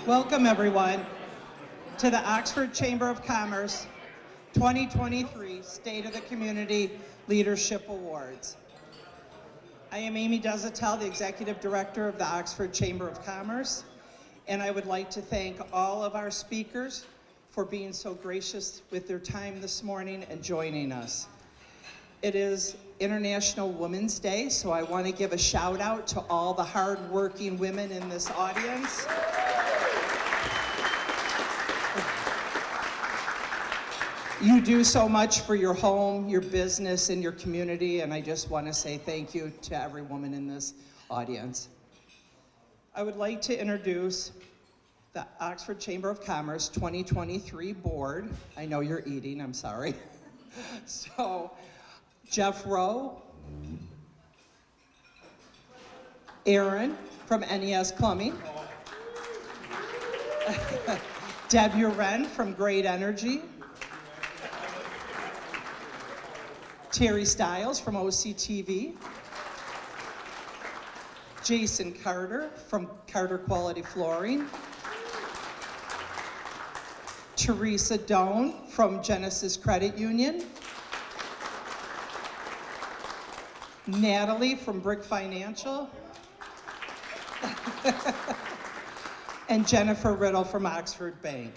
Welcome, everyone, to the Oxford Chamber of Commerce 2023 State of the Community Leadership Awards. I am Amy Desatel, the Executive Director of the Oxford Chamber of Commerce, and I would like to thank all of our speakers for being so gracious with their time this morning and joining us. It is International Women's Day, so I want to give a shout out to all the hard-working women in this audience. You do so much for your home, your business, and your community, and I just want to say thank you to every woman in this audience. I would like to introduce the Oxford Chamber of Commerce 2023 board. I know you're eating, I'm sorry. So, Jeff Rowe, Aaron from NES Plumbing, Deb Uren from Great Energy, Terry Stiles from OCTV, Jason Carter from Carter Quality Flooring, Teresa Doan from Genesis Credit Union, Natalie from Brick Financial, and Jennifer Riddle from Oxford Bank.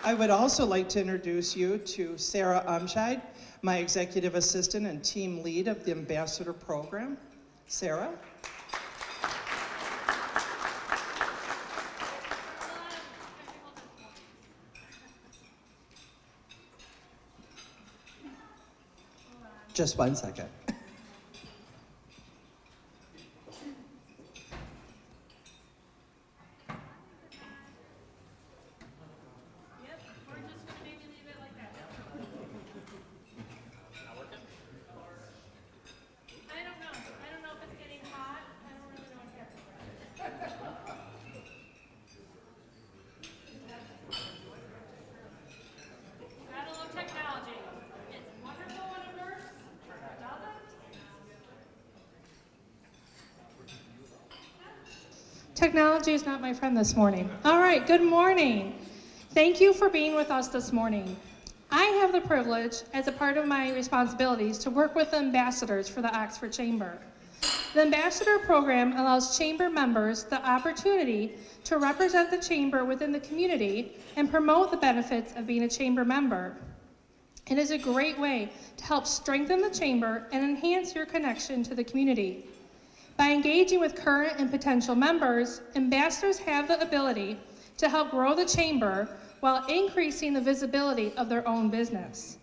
I would also like to introduce you to Sarah Umscheid, my executive assistant and team lead of the Ambassador Program. Sarah? Just 1 second. Technology is not my friend this morning. All right, good morning. Thank you for being with us this morning. I have the privilege, as a part of my responsibilities, to work with the ambassadors for the Oxford Chamber. The Ambassador Program allows Chamber members the opportunity to represent the Chamber within the community and promote the benefits of being a Chamber member. It is a great way to help strengthen the Chamber and enhance your connection to the community. By engaging with current and potential members, ambassadors have the ability to help grow the Chamber while increasing the visibility of their own business.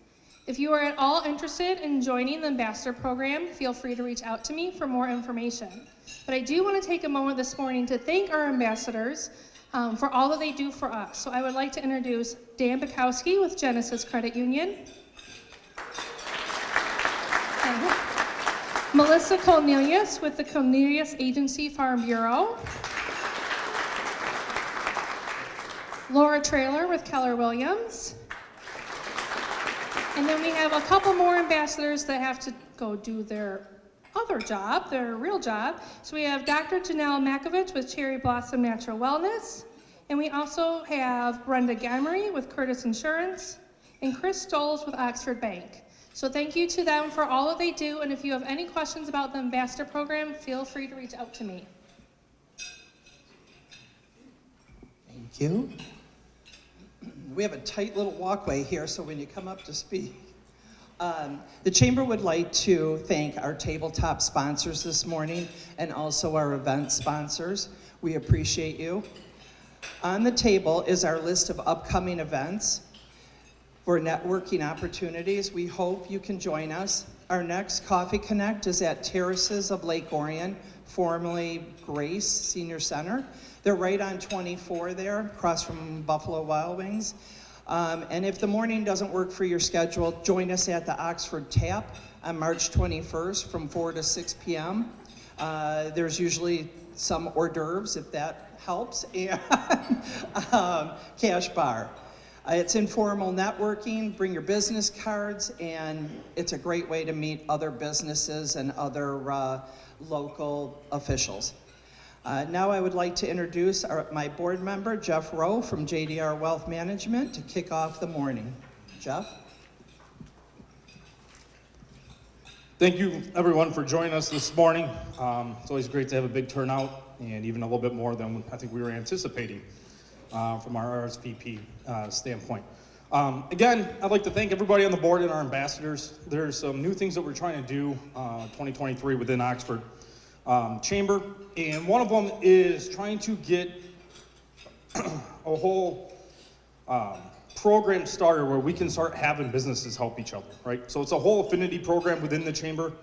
If you are at all interested in joining the Ambassador Program, feel free to reach out to me for more information. But I do want to take a moment this morning to thank our ambassadors for all that they do for us. So I would like to introduce Dan Bukowski with Genesis Credit Union, Melissa Cornelius with the Cornelius Agency Farm Bureau, Laura Traylor with Keller Williams, and then we have a couple more ambassadors that have to go do their other job, their real job. So we have Dr. Janelle Makovich with Cherry Blossom Natural Wellness, and we also have Brenda Gamery with Curtis Insurance, and Chris Stoles with Oxford Bank. So thank you to them for all that they do, and if you have any questions about the Ambassador Program, feel free to reach out to me. Thank you. We have a tight little walkway here, so when you come up to speak. The Chamber would like to thank our tabletop sponsors this morning and also our event sponsors. We appreciate you. On the table is our list of upcoming events. For networking opportunities, we hope you can join us. Our next Coffee Connect is at Terraces of Lake Orion, formerly Grace Senior Center. They're right on 24 there, across from Buffalo Wild Wings. And if the morning doesn't work for your schedule, join us at the Oxford Tap on March 21st from 4 to 6 p.m. There's usually some hors d'oeuvres, if that helps, and cash bar. It's informal networking, bring your business cards, and it's a great way to meet other businesses and other local officials. Now I would like to introduce my board member, Jeff Rowe from JDR Wealth Management, to kick off the morning. Jeff? Thank you, everyone, for joining us this morning. It's always great to have a big turnout, and even a little bit more than I think we were anticipating from our RSVP standpoint. Again, I'd like to thank everybody on the board and our ambassadors. There's some new things that we're trying to do 2023 within Oxford Chamber, and one of them is trying to get a whole program started where we can start having businesses help each other, right? So it's a whole affinity program within the chamber.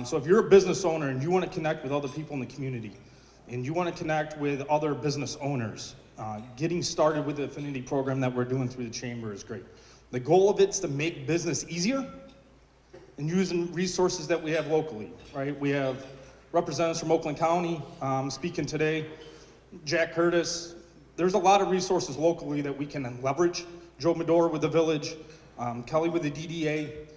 So if you're a business owner and you want to connect with other people in the community, and you want to connect with other business owners, getting started with the affinity program that we're doing through the chamber is great. The goal of it is to make business easier and using resources that we have locally, right? We have representatives from Oakland County speaking today, Jack Curtis. There's a lot of resources locally that we can leverage. Joe Medor with the village, Kelly with the DDA,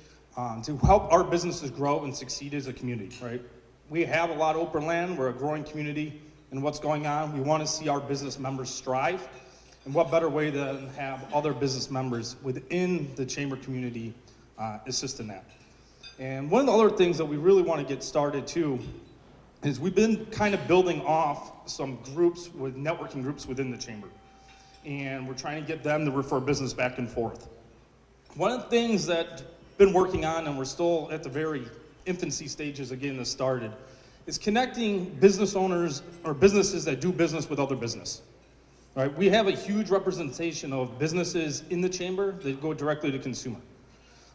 to help our businesses grow and succeed as a community, right? We have a lot of open land, we're a growing community, and what's going on, we want to see our business members strive, and what better way than have other business members within the chamber community assist in that. And one of the other things that we really want to get started too, is we've been kind of building off some groups with networking groups within the chamber. And we're trying to get them to refer business back and forth. One of the things that we've been working on, and we're still at the very infancy stages of getting this started, is connecting business owners or businesses that do business with other business. Right? We have a huge representation of businesses in the chamber that go directly to consumer.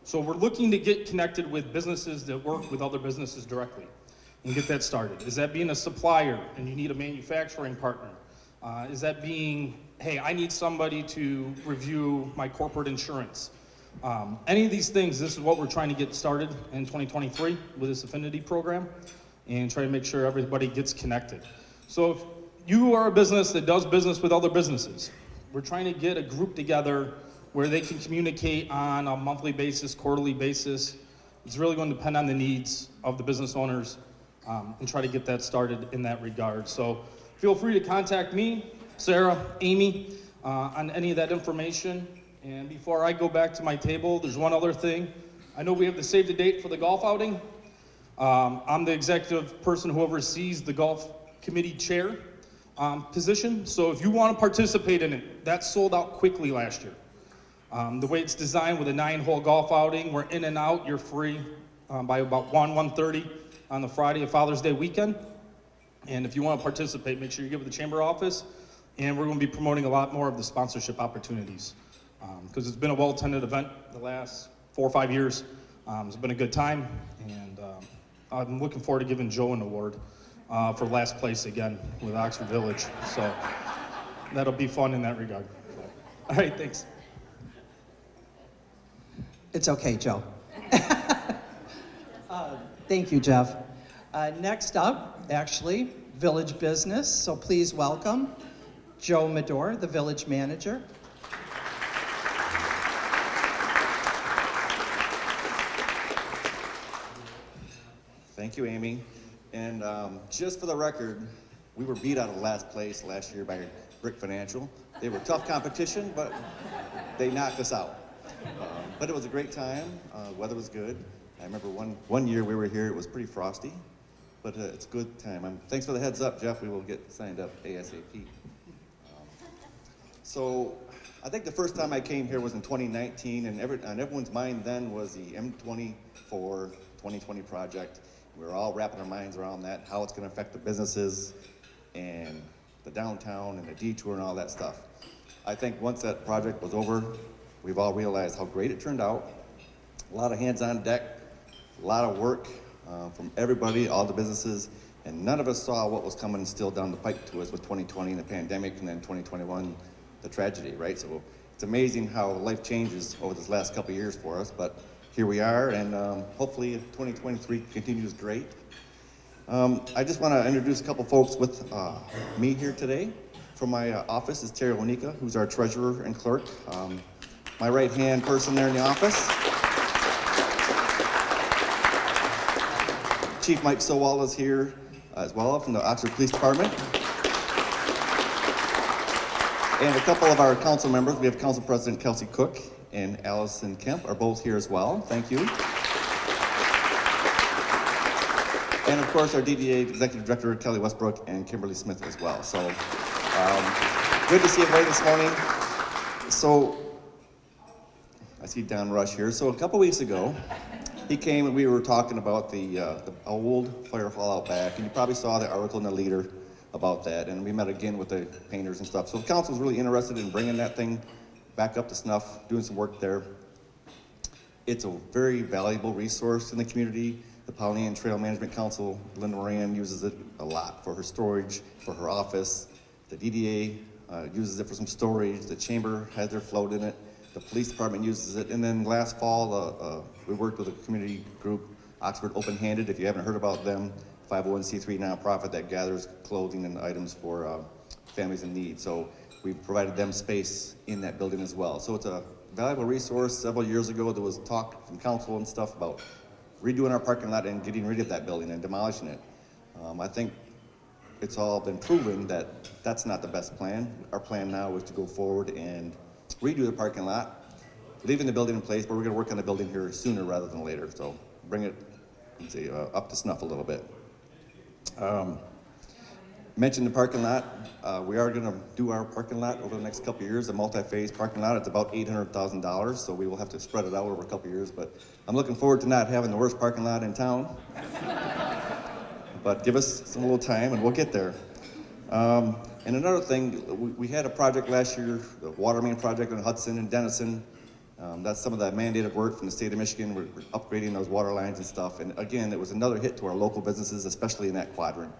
So we're looking to get connected with businesses that work with other businesses directly and get that started. Is that being a supplier and you need a manufacturing partner? Is that being, hey, I need somebody to review my corporate insurance? Any of these things, this is what we're trying to get started in 2023 with this affinity program and try to make sure everybody gets connected. So if you are a business that does business with other businesses, we're trying to get a group together where they can communicate on a monthly basis, quarterly basis. It's really going to depend on the needs of the business owners and try to get that started in that regard. So feel free to contact me, Sarah, Amy, on any of that information. And before I go back to my table, there's one other thing. I know we have the save the date for the golf outing. I'm the executive person who oversees the golf committee chair position. So if you want to participate in it, that sold out quickly last year. The way it's designed with a 9-hole golf outing, we're in and out, you're free by about 1:30 on the Friday of Father's Day weekend. And if you want to participate, make sure you give it the chamber office. And we're going to be promoting a lot more of the sponsorship opportunities because it's been a well-attended event the last 4 or 5 years. It's been a good time, and I'm looking forward to giving Joe an award for last place again with Oxford Village. So that'll be fun in that regard. All right, thanks. It's okay, Joe. Thank you, Jeff. Next up, actually, village business. So please welcome Joe Medor, the village manager. Thank you, Amy. And just for the record, we were beat out of last place last year by Brick Financial. They were tough competition, but they knocked us out. But it was a great time. Weather was good. I remember one year we were here, it was pretty frosty, but it's a good time. Thanks for the heads up, Jeff. We will get signed up ASAP. So I think the first time I came here was in 2019, and on everyone's mind then was the M24 2020 project. We were all wrapping our minds around that, how it's going to affect the businesses and the downtown and the detour and all that stuff. I think once that project was over, we've all realized how great it turned out. A lot of hands on deck, a lot of work from everybody, all the businesses, and none of us saw what was coming still down the pike to us with 2020 and the pandemic, and then 2021, the tragedy, right? So it's amazing how life changes over this last couple of years for us, but here we are, and hopefully 2023 continues great. I just want to introduce a couple folks with me here today. From my office is Terry Wanika, who's our treasurer and clerk. My right-hand person there in the office. Chief Mike Sowell is here as well from the Oxford Police Department. And a couple of our council members, we have Council President Kelsey Cook and Allison Kemp are both here as well. Thank you. And of course, our DDA Executive Director, Kelly Westbrook, and Kimberly Smith as well. So good to see everybody this morning. So I see Don Rush here. So a couple weeks ago, he came and we were talking about the old fire hall out back, and you probably saw the article in the Leader about that, and we met again with the painters and stuff. So the council's really interested in bringing that thing back up to snuff, doing some work there. It's a very valuable resource in the community. The Polynesian Trail Management Council, Linda Moran, uses it a lot for her storage, for her office. The DDA uses it for some storage. The chamber has their float in it. The police department uses it. And then last fall, we worked with a community group, Oxford Open Handed. If you haven't heard about them, 501c3 nonprofit that gathers clothing and items for families in need. So we've provided them space in that building as well. So it's a valuable resource. Several years ago, there was talk from council and stuff about redoing our parking lot and getting rid of that building and demolishing it. I think it's all been proven that that's not the best plan. Our plan now is to go forward and redo the parking lot, leaving the building in place, but we're gonna work on the building here sooner rather than later. So bring it, let's see, up to snuff a little bit. Mentioned the parking lot. We are gonna do our parking lot over the next couple of years, a multi-phase parking lot. It's about $800,000, so we will have to spread it out over a couple of years, but I'm looking forward to not having the worst parking lot in town. But give us some little time and we'll get there. And another thing, we had a project last year, the water main project in Hudson and Denison. That's some of that mandated work from the state of Michigan. We're upgrading those water lines and stuff. And again, it was another hit to our local businesses, especially in that quadrant.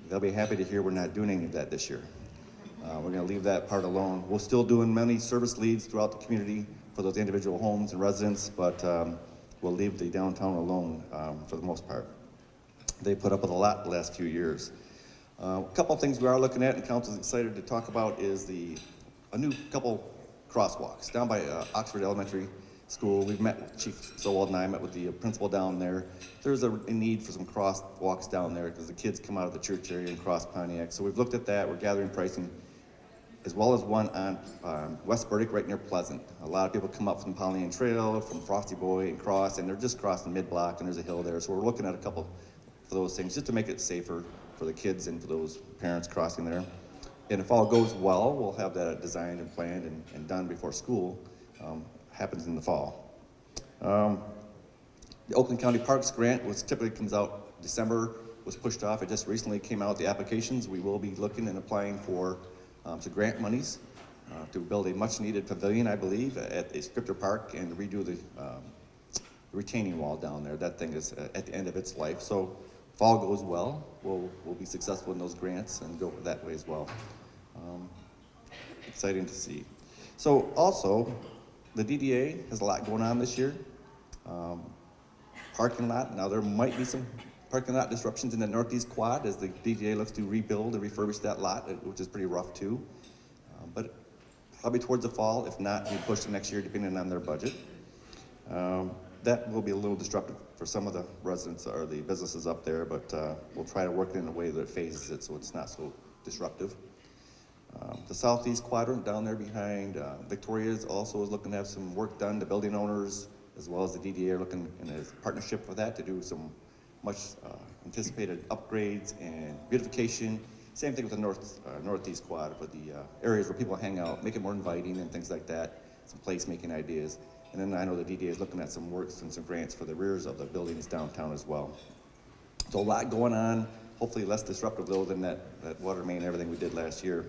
They'll be happy to hear we're not doing any of that this year. We're gonna leave that part alone. We're still doing many service leads throughout the community for those individual homes and residents, but we'll leave the downtown alone for the most part. They put up with a lot the last few years. A couple of things we are looking at and council's excited to talk about is a new couple crosswalks down by Oxford Elementary School. We've met, Chief Sowald and I met with the principal down there. There's a need for some crosswalks down there because the kids come out of the church area and cross Pontiac. So we've looked at that, we're gathering pricing, as well as one on West Burdick right near Pleasant. A lot of people come up from Polynesian Trail, from Frosty Boy and cross, and they're just crossing mid-block and there's a hill there. So we're looking at a couple for those things just to make it safer for the kids and for those parents crossing there. And if all goes well, we'll have that designed and planned and done before school happens in the fall. The Oakland County Parks grant, which typically comes out December, was pushed off. It just recently came out, the applications. We will be looking and applying for some grant monies to build a much needed pavilion, I believe, at the Scripter Park and redo the retaining wall down there. That thing is at the end of its life. So if all goes well, we'll be successful in those grants and go that way as well. Exciting to see. So also, the DDA has a lot going on this year. Parking lot, now there might be some parking lot disruptions in the Northeast Quad as the DDA looks to rebuild and refurbish that lot, which is pretty rough too. But probably towards the fall, if not, we push to next year depending on their budget. That will be a little disruptive for some of the residents or the businesses up there, but we'll try to work it in a way that phases it so it's not so disruptive. The Southeast Quadrant down there behind Victoria's also is looking to have some work done. The building owners, as well as the DDA, are looking in a partnership for that to do some much anticipated upgrades and beautification. Same thing with the Northeast Quad for the areas where people hang out, make it more inviting and things like that, some place-making ideas. And then I know the DDA is looking at some works and some grants for the rears of the buildings downtown as well. So a lot going on, hopefully less disruptive though than that water main and everything we did last year.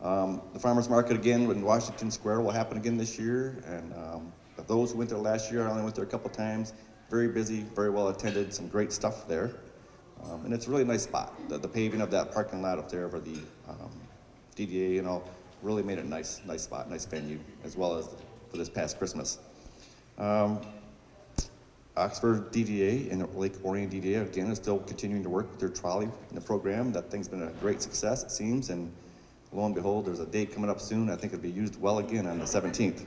The farmers market again in Washington Square will happen again this year. And of those who went there last year, I only went there a couple times. Very busy, very well attended, some great stuff there. And it's a really nice spot. The paving of that parking lot up there for the DDA, you know, really made it a nice spot, nice venue, as well as for this past Christmas. Oxford DDA and Lake Orion DDA, again, is still continuing to work with their trolley in the program. That thing's been a great success, it seems, and lo and behold, there's a date coming up soon. I think it'll be used well again on the 17th.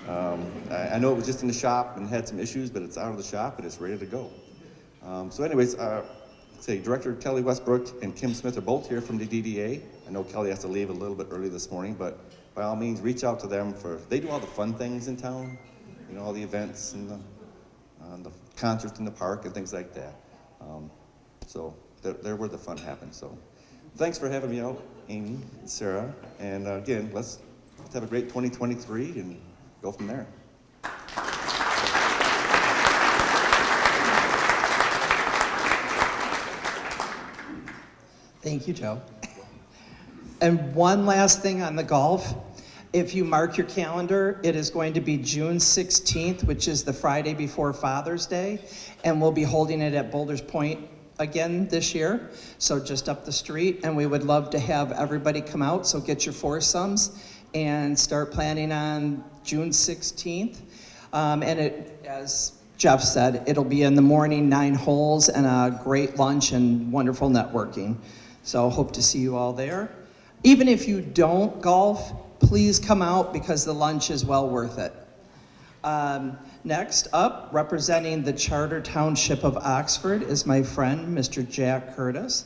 I know it was just in the shop and had some issues, but it's out of the shop and it's ready to go. So anyways, say Director Kelly Westbrook and Kim Smith are both here from the DDA. I know Kelly has to leave a little bit early this morning, but by all means, reach out to them they do all the fun things in town, you know, all the events and the concerts in the park and things like that. So they're where the fun happens. So thanks for having me out, Amy and Sarah. And again, let's have a great 2023 and go from there. Thank you, Joe. And one last thing on the golf. If you mark your calendar, it is going to be June 16th, which is the Friday before Father's Day, and we'll be holding it at Boulders Point again this year, so just up the street, and we would love to have everybody come out, so get your foursomes and start planning on June 16th. And as Jeff said, it'll be in the morning, 9 holes, and a great lunch and wonderful networking. So hope to see you all there. Even if you don't golf, please come out because the lunch is well worth it. Next up, representing the Charter Township of Oxford is my friend, Mr. Jack Curtis.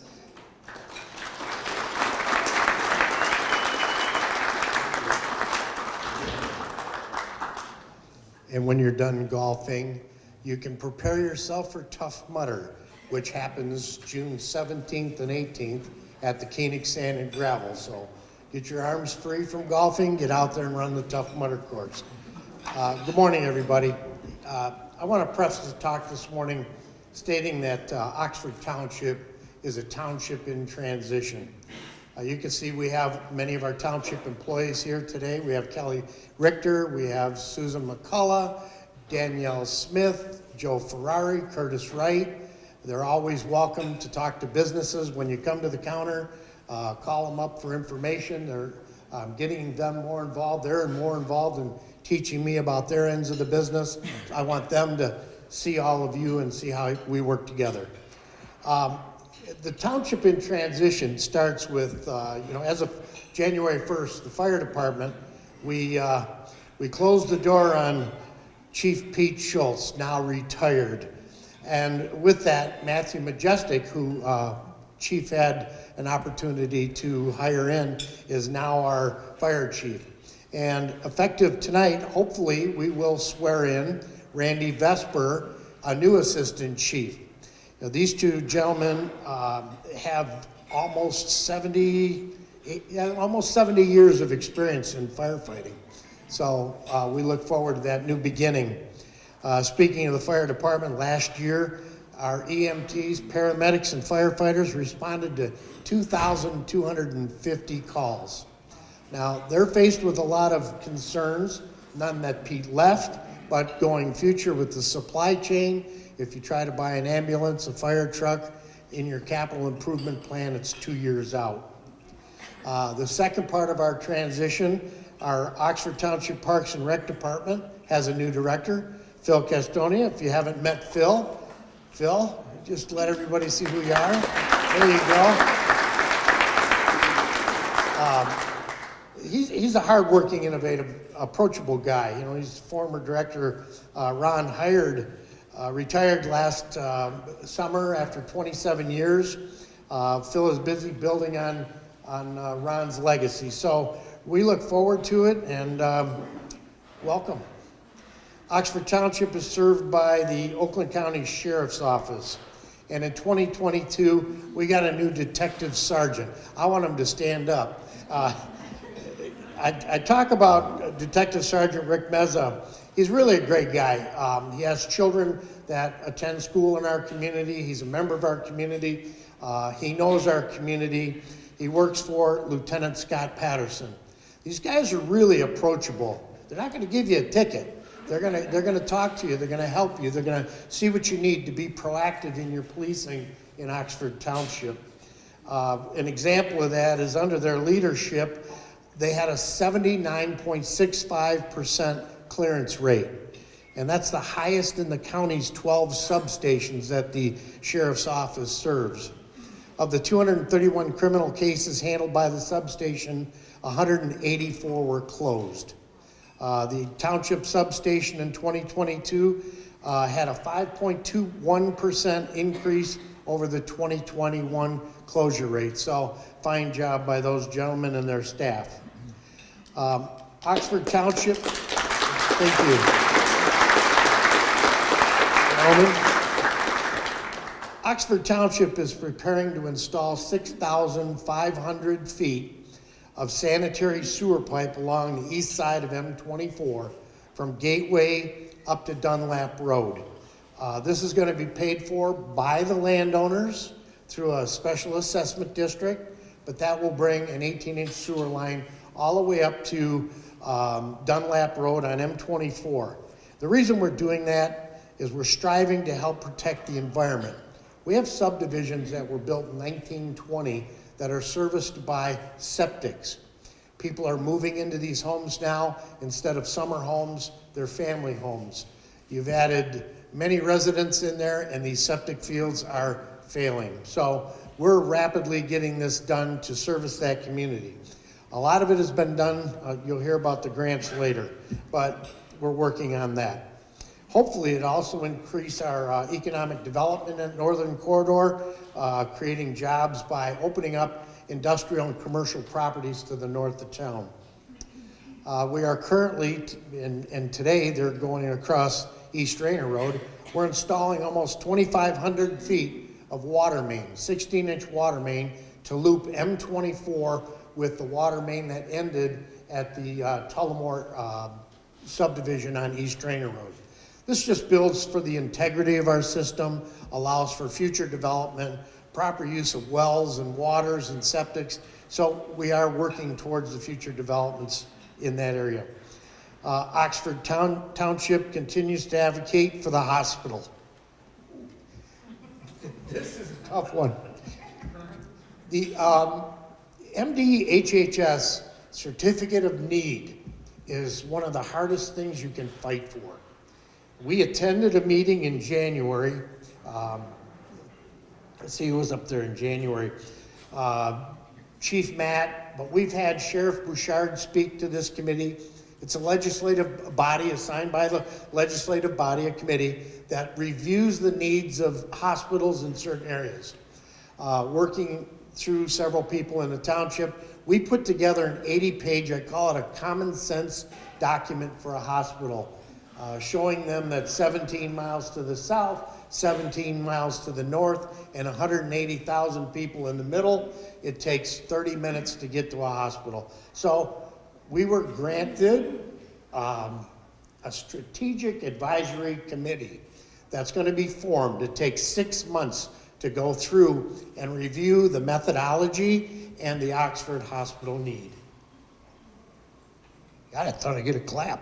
And when you're done golfing, you can prepare yourself for Tough Mudder, which happens June 17th and 18th at the Koenig Sand and Gravel. So get your arms free from golfing, get out there and run the Tough Mudder course. Good morning, everybody. I want to preface the talk this morning stating that Oxford Township is a township in transition. You can see we have many of our township employees here today. We have Kelly Richter, we have Susan McCullough, Danielle Smith, Joe Ferrari, Curtis Wright. They're always welcome to talk to businesses when you come to the counter. Call them up for information. They're getting them more involved. They're more involved in teaching me about their ends of the business. I want them to see all of you and see how we work together. The township in transition starts with, as of January 1st, the fire department, we closed the door on Chief Pete Schultz, now retired. And with that, Matthew Majestic, who Chief had an opportunity to hire in, is now our fire chief. And effective tonight, hopefully, we will swear in Randy Vesper, a new assistant chief. Now, these two gentlemen have almost 70 years of experience in firefighting. So we look forward to that new beginning. Speaking of the fire department, last year, our EMTs, paramedics, and firefighters responded to 2,250 calls. Now, they're faced with a lot of concerns, none that Pete left, but going future with the supply chain. If you try to buy an ambulance, a fire truck, in your capital improvement plan, it's 2 years out. The second part of our transition, our Oxford Township Parks and Rec Department has a new director, Phil Castonia. If you haven't met Phil, just let everybody see who you are. There you go. He's a hardworking, innovative, approachable guy. You know, he's former director, Ron Hired, retired last summer after 27 years. Phil is busy building on Ron's legacy. So we look forward to it, and welcome. Oxford Township is served by the Oakland County Sheriff's Office. And in 2022, we got a new detective sergeant. I want him to stand up. I talk about Detective Sergeant Rick Meza. He's really a great guy. He has children that attend school in our community. He's a member of our community. He knows our community. He works for Lieutenant Scott Patterson. These guys are really approachable. They're not going to give you a ticket. They're gonna talk to you. They're gonna help you. They're gonna see what you need to be proactive in your policing in Oxford Township. An example of that is under their leadership, they had a 79.65% clearance rate. And that's the highest in the county's 12 substations that the sheriff's office serves. Of the 231 criminal cases handled by the substation, 184 were closed. The township substation in 2022 had a 5.21% increase over the 2021 closure rate. So fine job by those gentlemen and their staff. Oxford Township, thank you. Gentlemen. Oxford Township is preparing to install 6,500 feet of sanitary sewer pipe along the east side of M24 from Gateway up to Dunlap Road. This is going to be paid for by the landowners through a special assessment district, but that will bring an 18-inch sewer line all the way up to Dunlap Road on M24. The reason we're doing that is we're striving to help protect the environment. We have subdivisions that were built in 1920 that are serviced by septics. People are moving into these homes now. Instead of summer homes, they're family homes. You've added many residents in there, and these septic fields are failing. So we're rapidly getting this done to service that community. A lot of it has been done. You'll hear about the grants later, but we're working on that. Hopefully, it also increase our economic development in the Northern Corridor, creating jobs by opening up industrial and commercial properties to the north of town. We are currently, and today they're going across East Rayner Road, we're installing almost 2,500 feet of water main, 16-inch water main to loop M24 with the water main that ended at the Tullamore subdivision on East Rayner Road. This just builds for the integrity of our system, allows for future development, proper use of wells and waters and septics. So we are working towards the future developments in that area. Oxford Township continues to advocate for the hospital. This is a tough one. The MDHHS Certificate of Need is one of the hardest things you can fight for. We attended a meeting in January. Let's see who was up there in January. Chief Matt, but we've had Sheriff Bouchard speak to this committee. It's a legislative body assigned by the legislative body, a committee that reviews the needs of hospitals in certain areas. Working through several people in the township, we put together an 80-page, I call it a common sense document for a hospital. Showing them that 17 miles to the south, 17 miles to the north, and 180,000 people in the middle, it takes 30 minutes to get to a hospital. So we were granted a strategic advisory committee that's going to be formed. It takes 6 months to go through and review the methodology and the Oxford hospital need. God, I thought I'd get a clap.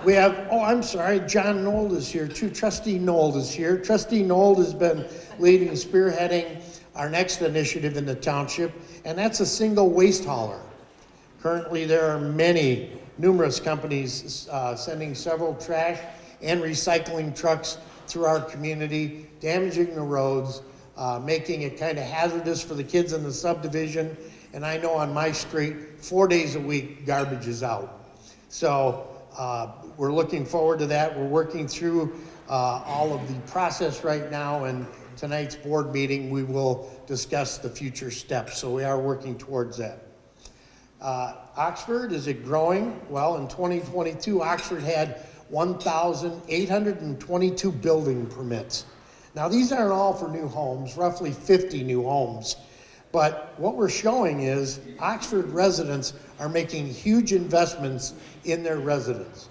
We have, I'm sorry, John Nold is here too. Trustee Nold is here. Trustee Nold has been leading and spearheading our next initiative in the township, and that's a single waste hauler. Currently, there are numerous companies sending several trash and recycling trucks through our community, damaging the roads, making it kind of hazardous for the kids in the subdivision. And I know on my street, 4 days a week, garbage is out. So we're looking forward to that. We're working through all of the process right now, and tonight's board meeting, we will discuss the future steps. So we are working towards that. Oxford, is it growing? Well, in 2022, Oxford had 1,822 building permits. Now, these aren't all for new homes, roughly 50 new homes. But what we're showing is Oxford residents are making huge investments in their residence.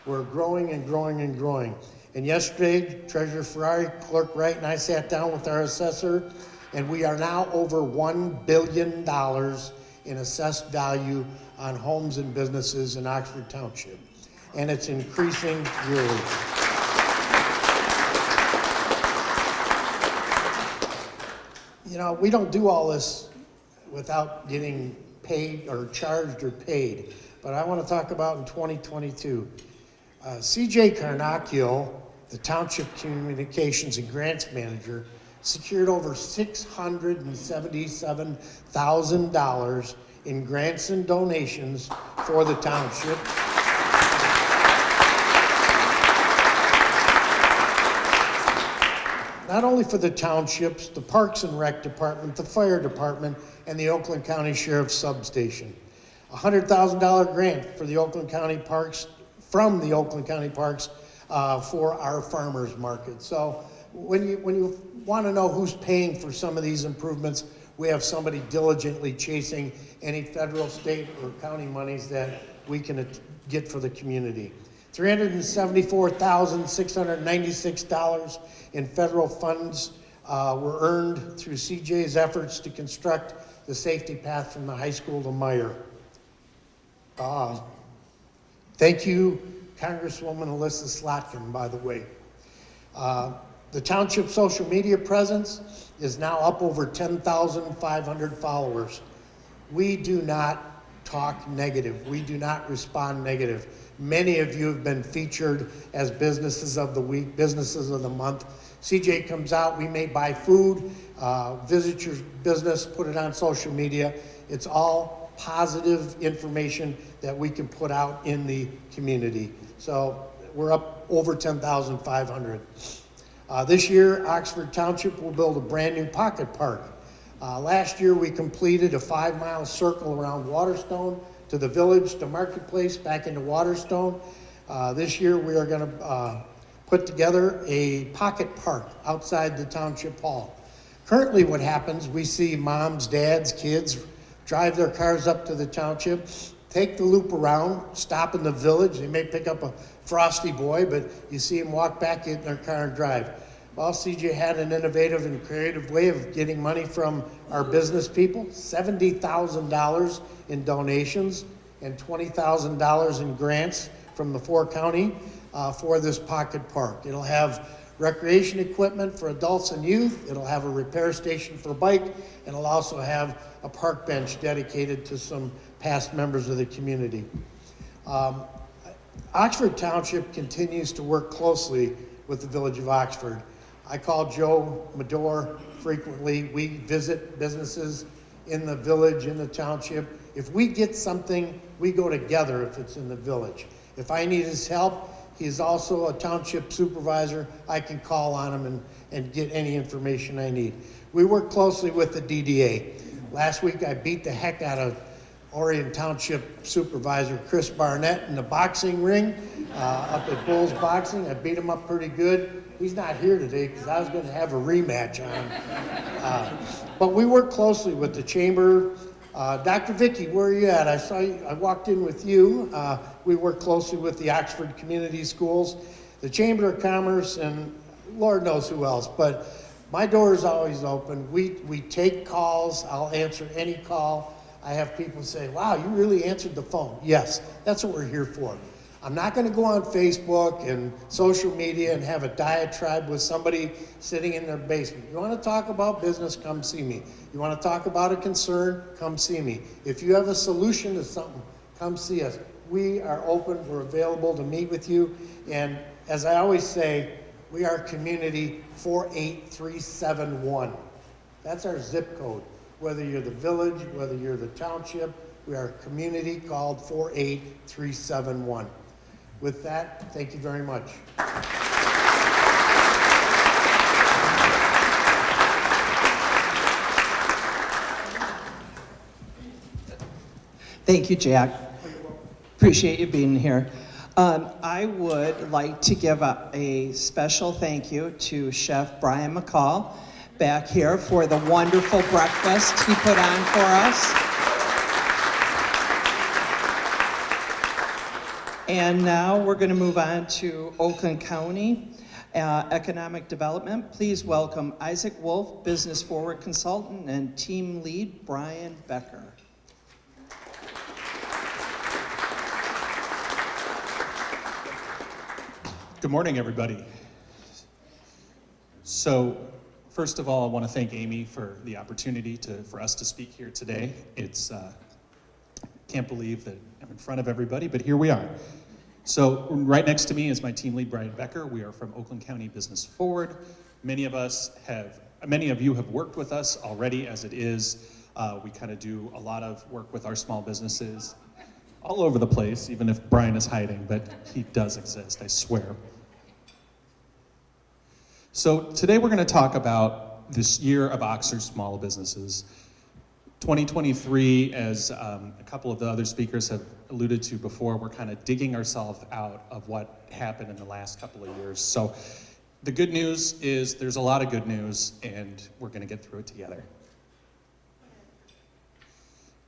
We're growing and growing and growing. And yesterday, Treasurer Ferrari, Clerk Wright, and I sat down with our assessor, and we are now over $1 billion in assessed value on homes and businesses in Oxford Township. And it's increasing yearly. You know, we don't do all this without getting paid or charged or paid. But I want to talk about in 2022. CJ Carnacchio, the Township Communications and Grants Manager, secured over $677,000 in grants and donations for the township. not only for the townships, the Parks and Rec Department, the Fire Department, and the Oakland County Sheriff's Substation. A $100,000 grant for the Oakland County Parks, from the Oakland County Parks, for our farmers market. So when you want to know who's paying for some of these improvements, we have somebody diligently chasing any federal, state, or county monies that we can get for the community. $374,696 in federal funds were earned through CJ's efforts to construct the safety path from the high school to Meyer. Thank you, Congresswoman Alyssa Slotkin, by the way. The township social media presence is now up over 10,500 followers. We do not talk negative. We do not respond negative. Many of you have been featured as businesses of the week, businesses of the month. CJ comes out, we may buy food, visit your business, put it on social media. It's all positive information that we can put out in the community. So we're up over 10,500. This year, Oxford Township will build a brand new pocket park. Last year, we completed a 5-mile circle around Waterstone to the village, to Marketplace, back into Waterstone. This year, we are going to put together a pocket park outside the township hall. Currently, what happens, we see moms, dads, kids drive their cars up to the township, take the loop around, stop in the village. They may pick up a Frosty Boy, but you see them walk back in their car and drive. Well, CJ had an innovative and creative way of getting money from our business people, $70,000 in donations and $20,000 in grants from the 4 county for this pocket park. It'll have recreation equipment for adults and youth. It'll have a repair station for bike, and it'll also have a park bench dedicated to some past members of the community. Oxford Township continues to work closely with the Village of Oxford. I call Joe Medor frequently. We visit businesses in the village, in the township. If we get something, we go together if it's in the village. If I need his help, he's also a township supervisor. I can call on him and get any information I need. We work closely with the DDA. Last week I beat the heck out of Orion Township Supervisor Chris Barnett in the boxing ring up at Bulls Boxing. I beat him up pretty good. He's not here today because I was going to have a rematch on him. But we work closely with the chamber. Dr. Vicky, where are you at? I saw you, I walked in with you. We work closely with the Oxford Community Schools, the Chamber of Commerce, and Lord knows who else. But my door is always open. We take calls. I'll answer any call. I have people say, wow, you really answered the phone. Yes, that's what we're here for. I'm not going to go on Facebook and social media and have a diatribe with somebody sitting in their basement. You want to talk about business, come see me. You want to talk about a concern, come see me. If you have a solution to something, come see us. We are open, we're available to meet with you. And as I always say, we are community 48371. That's our zip code. Whether you're the village, whether you're the township, we are a community called 48371. With that, thank you very much. Thank you, Jack. Appreciate you being here. I would like to give a special thank you to Chef Brian McCall back here for the wonderful breakfast he put on for us. And now we're going to move on to Oakland County Economic Development. Please welcome Isaac Wolf, Business Forward Consultant, and Team Lead Brian Becker. Good morning, everybody. So, first of all, I want to thank Amy for the opportunity for us to speak here today. Can't believe that I'm in front of everybody, but here we are. So, right next to me is my team lead, Brian Becker. We are from Oakland County Business Forward. Many of you have worked with us already as it is. We kind of do a lot of work with our small businesses all over the place, even if Brian is hiding, but he does exist, I swear. So today we're going to talk about this year of Oxford small businesses. 2023, as a couple of the other speakers have alluded to before, we're kind of digging ourselves out of what happened in the last couple of years. So the good news is there's a lot of good news, and we're going to get through it together.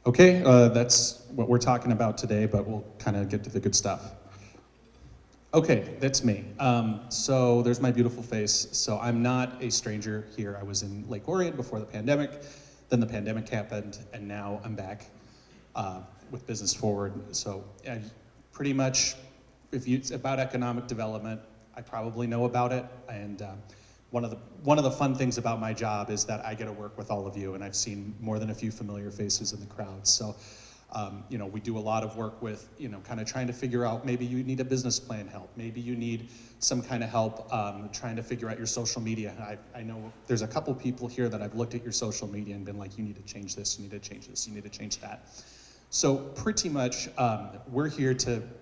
Okay, that's what we're talking about today, but we'll kind of get to the good stuff. Okay, that's me. So there's my beautiful face. So I'm not a stranger here. I was in Lake Orion before the pandemic. Then the pandemic happened, and now I'm back with Business Forward. So pretty much, if it's about economic development, I probably know about it. And one of the fun things about my job is that I get to work with all of you, and I've seen more than a few familiar faces in the crowd. So. We do a lot of work with, kind of trying to figure out, maybe you need a business plan help. Maybe you need some kind of help trying to figure out your social media. I know there's a couple people here that I've looked at your social media and been like, you need to change this, you need to change this, you need to change that. So pretty much, we're here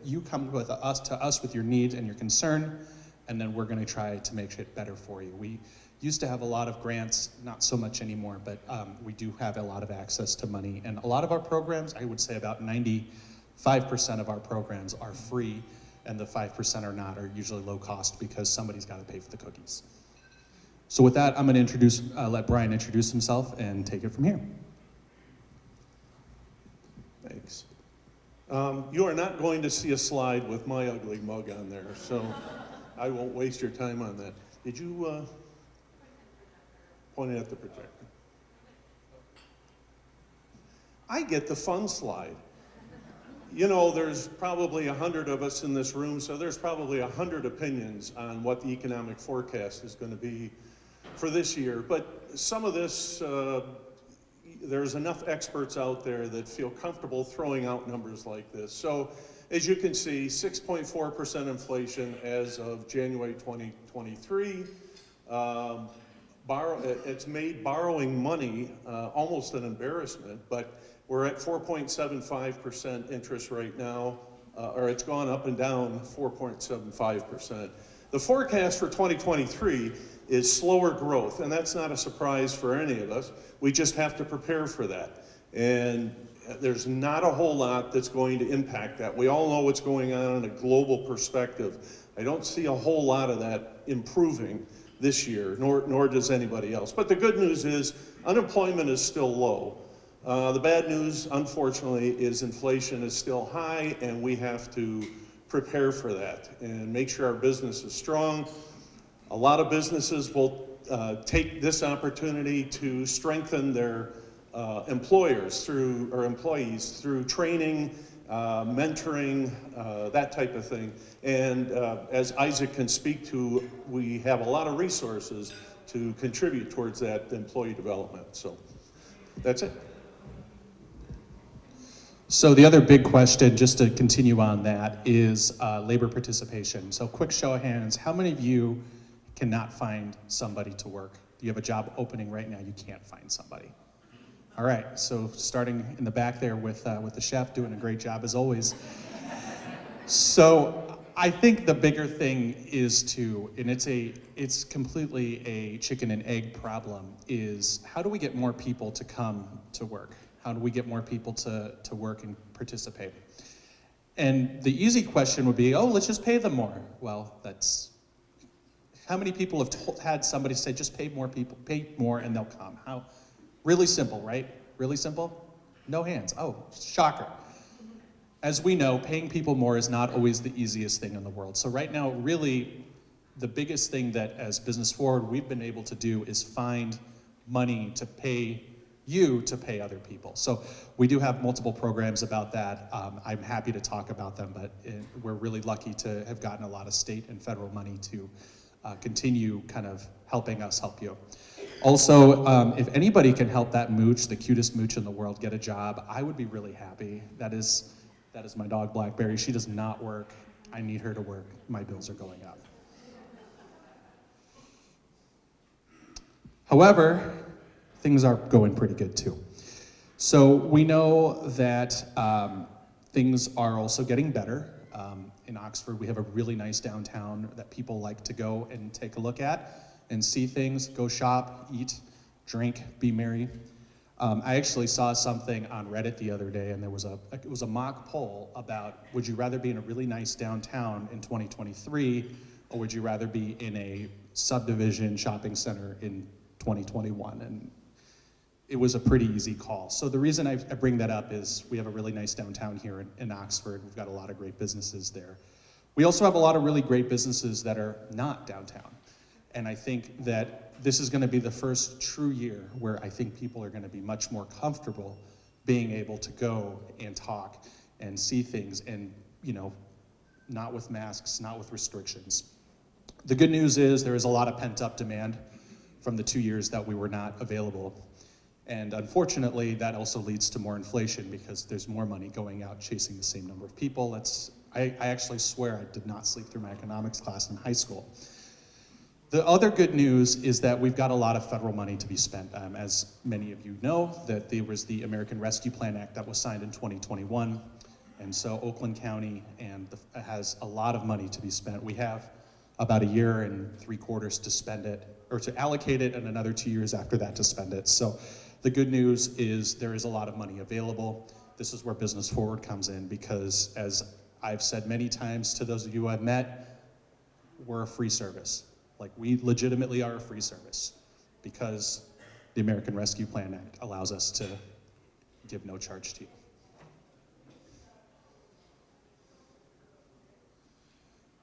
you come with us with your needs and your concern, and then we're gonna try to make it better for you. We used to have a lot of grants, not so much anymore, but we do have a lot of access to money. And a lot of our programs, I would say about 95% of our programs are free, and the 5% are not, are usually low cost because somebody's gotta pay for the cookies. So with that, I'm gonna let Brian introduce himself and take it from here. Thanks. You are not going to see a slide with my ugly mug on there, so I won't waste your time on that. Did you point it at the projector? I get the fun slide. There's probably 100 of us in this room, so there's probably 100 opinions on what the economic forecast is going to be for this year. But some of this, there's enough experts out there that feel comfortable throwing out numbers like this. So as you can see, 6.4% inflation as of January 2023. It's made borrowing money almost an embarrassment, but we're at 4.75% interest right now, or it's gone up and down 4.75%. The forecast for 2023 is slower growth, and that's not a surprise for any of us. We just have to prepare for that. And there's not a whole lot that's going to impact that. We all know what's going on in a global perspective. I don't see a whole lot of that improving this year, nor does anybody else. But the good news is unemployment is still low. The bad news, unfortunately, is inflation is still high, and we have to prepare for that and make sure our business is strong. A lot of businesses will take this opportunity to strengthen their employees through training, mentoring, that type of thing. And as Isaac can speak to, we have a lot of resources to contribute towards that employee development. So that's it. So the other big question, just to continue on that, is labor participation. So quick show of hands, how many of you cannot find somebody to work? You have a job opening right now, you can't find somebody. All right, so starting in the back there with the chef, doing a great job as always. So I think the bigger thing is and it's completely a chicken and egg problem, is how do we get more people to come to work? How do we get more people to work and participate? And the easy question would be, let's just pay them more. Well, how many people have had somebody say, just pay more and they'll come? Really simple, right? Really simple? No hands. Oh, shocker. As we know, paying people more is not always the easiest thing in the world. So right now, really, the biggest thing that as Business Forward we've been able to do is find money to pay you to pay other people. So we do have multiple programs about that. I'm happy to talk about them, but we're really lucky to have gotten a lot of state and federal money to continue kind of helping us help you. Also, if anybody can help that mooch, the cutest mooch in the world, get a job, I would be really happy. That is my dog, Blackberry. She does not work. I need her to work. My bills are going up. However, things are going pretty good too. So we know that things are also getting better. In Oxford, we have a really nice downtown that people like to go and take a look at. and see things, go shop, eat, drink, be merry. I actually saw something on Reddit the other day, and it was a mock poll about, would you rather be in a really nice downtown in 2023, or would you rather be in a subdivision shopping center in 2021? And it was a pretty easy call. So the reason I bring that up is we have a really nice downtown here in Oxford. We've got a lot of great businesses there. We also have a lot of really great businesses that are not downtown. And I think that this is going to be the first true year where I think people are going to be much more comfortable being able to go and talk and see things and, not with masks, not with restrictions. The good news is there is a lot of pent-up demand from the 2 years that we were not available. And unfortunately, that also leads to more inflation because there's more money going out chasing the same number of people. I actually swear I did not sleep through my economics class in high school. The other good news is that we've got a lot of federal money to be spent. As many of you know, that there was the American Rescue Plan Act that was signed in 2021. And so Oakland County has a lot of money to be spent. We have about 1 year and 3/4 to spend it, or to allocate it, and another 2 years after that to spend it. So the good news is there is a lot of money available. This is where Business Forward comes in because, as I've said many times to those of you I've met, we're a free service. Like, we legitimately are a free service because the American Rescue Plan Act allows us to give no charge to you.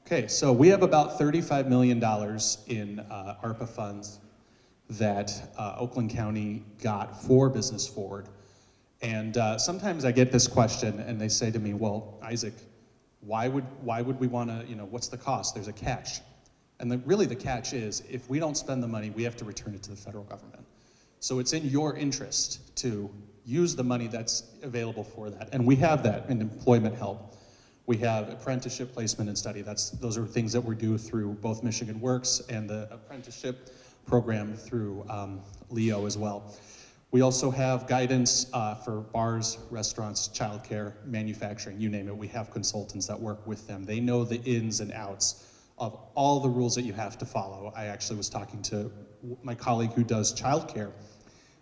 Okay, so we have about $35 million in ARPA funds that Oakland County got for Business Forward. And sometimes I get this question and they say to me, well, Isaac, why would we want to, what's the cost? There's a catch. And really the catch is, if we don't spend the money, we have to return it to the federal government. So it's in your interest to use the money that's available for that. And we have that in employment help. We have apprenticeship placement and study. Those are things that we do through both Michigan Works and the apprenticeship program through Leo as well. We also have guidance for bars, restaurants, childcare, manufacturing, you name it. We have consultants that work with them. They know the ins and outs of all the rules that you have to follow. I actually was talking to my colleague who does childcare,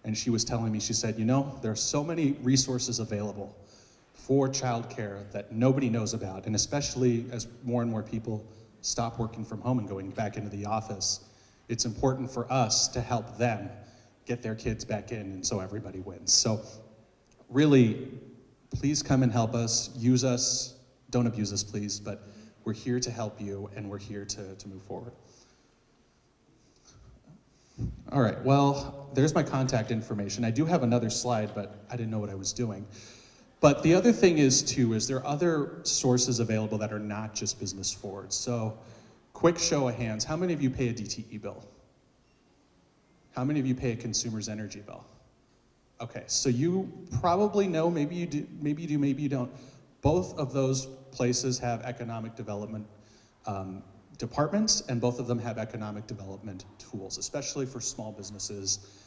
and she was telling me, she said, there are so many resources available for childcare that nobody knows about, and especially as more and more people stop working from home and going back into the office, it's important for us to help them get their kids back in, and so everybody wins. So really, please come and help us, use us, don't abuse us, please, but we're here to help you, and we're here to move forward. All right, well, there's my contact information. I do have another slide, but I didn't know what I was doing. But the other thing is there are other sources available that are not just Business Forward. So, quick show of hands, how many of you pay a DTE bill? How many of you pay a consumer's energy bill? Okay, so you probably know, maybe you do, maybe you don't. Both of those places have economic development departments, and both of them have economic development tools, especially for small businesses.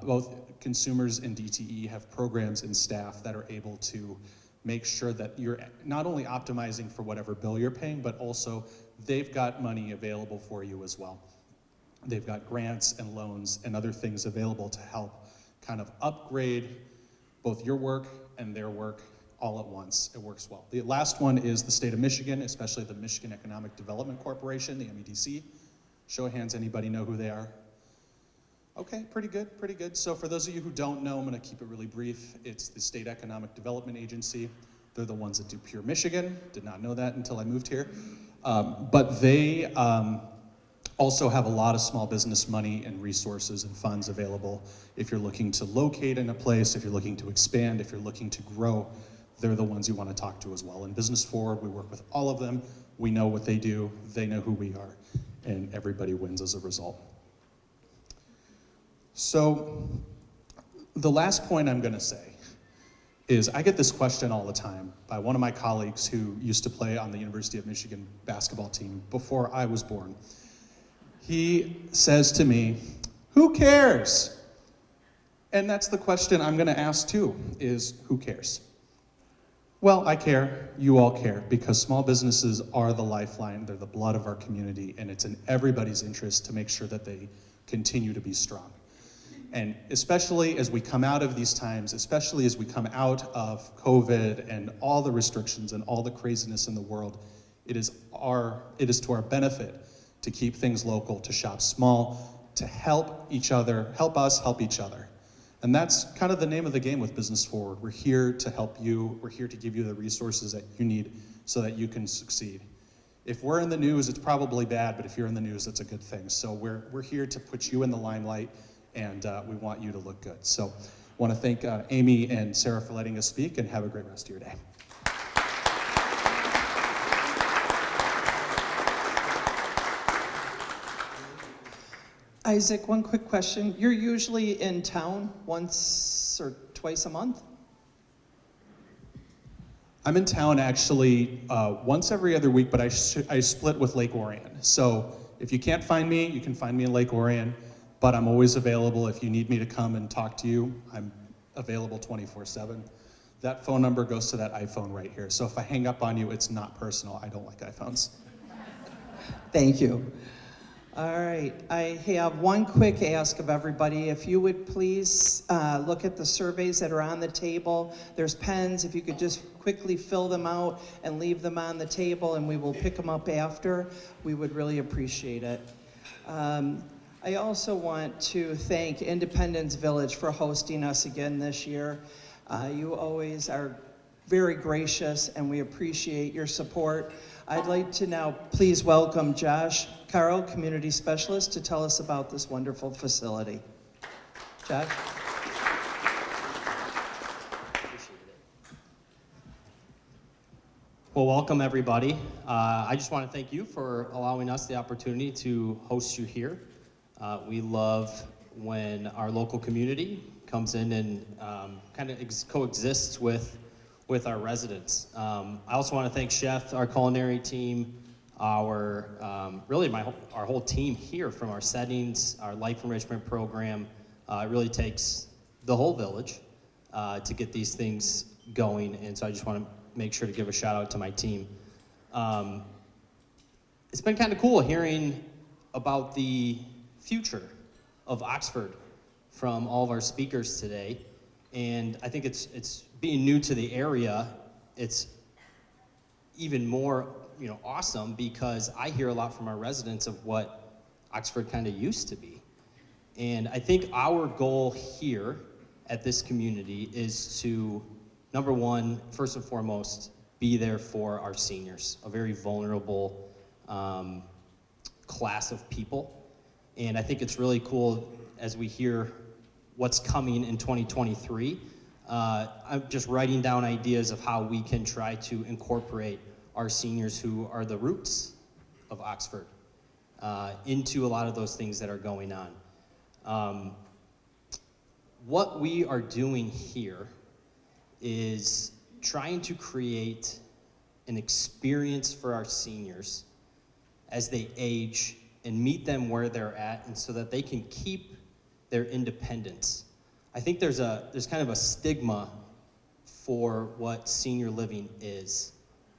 Both consumers and DTE have programs and staff that are able to make sure that you're not only optimizing for whatever bill you're paying, but also they've got money available for you as well. They've got grants and loans and other things available to help kind of upgrade both your work and their work all at once. It works well. The last one is the state of Michigan, especially the Michigan Economic Development Corporation, the MEDC. Show of hands, anybody know who they are? Okay, pretty good, pretty good. So for those of you who don't know, I'm gonna keep it really brief. It's the State Economic Development Agency. They're the ones that do Pure Michigan. Did not know that until I moved here. But they also have a lot of small business money and resources and funds available. If you're looking to locate in a place, if you're looking to expand, if you're looking to grow, they're the ones you want to talk to as well. In Business Forward, we work with all of them. We know what they do, they know who we are, and everybody wins as a result. So the last point I'm going to say is I get this question all the time by one of my colleagues who used to play on the University of Michigan basketball team before I was born. He says to me, "Who cares?" And that's the question I'm going to ask too, is who cares? Well, I care. You all care, because small businesses are the lifeline. They're the blood of our community, and it's in everybody's interest to make sure that they continue to be strong. And especially as we come out of these times, especially as we come out of COVID and all the restrictions and all the craziness in the world, it is to our benefit to keep things local, to shop small, to help each other, help us help each other. And that's kind of the name of the game with Business Forward. We're here to help you. We're here to give you the resources that you need so that you can succeed. If we're in the news, it's probably bad, but if you're in the news, that's a good thing. So we're here to put you in the limelight, and we want you to look good. So I want to thank Amy and Sarah for letting us speak, and have a great rest of your day. Isaac, one quick question. You're usually in town once or twice a month? I'm in town actually once every other week, but I split with Lake Orion. So if you can't find me, you can find me in Lake Orion, but I'm always available. If you need me to come and talk to you, I'm available 24/7. That phone number goes to that iPhone right here. So if I hang up on you, it's not personal. I don't like iPhones. Thank you. All right, I have one quick ask of everybody. If you would please look at the surveys that are on the table. There's pens, if you could just quickly fill them out and leave them on the table, and we will pick them up after. We would really appreciate it. I also want to thank Independence Village for hosting us again this year. You always are very gracious, and we appreciate your support. I'd like to now please welcome Josh Carl, Community Specialist, to tell us about this wonderful facility. Josh? Well, welcome everybody. I just want to thank you for allowing us the opportunity to host you here. We love when our local community comes in and kind of coexists with our residents. I also want to thank Chef, our culinary team, our whole team here, from our settings, our life enrichment program. It really takes the whole village to get these things going, and so I just want to make sure to give a shout out to my team. It's been kind of cool hearing about the future of Oxford from all of our speakers today, and I think it's being new to the area, it's even more awesome, because I hear a lot from our residents of what Oxford kind of used to be. And I think our goal here at this community is to, number one, first and foremost, be there for our seniors, a very vulnerable class of people. And I think it's really cool as we hear what's coming in 2023. I'm just writing down ideas of how we can try to incorporate our seniors, who are the roots of Oxford, into a lot of those things that are going on. What we are doing here is trying to create an experience for our seniors as they age and meet them where they're at, and so that they can keep their independence. I think there's kind of a stigma for what senior living is,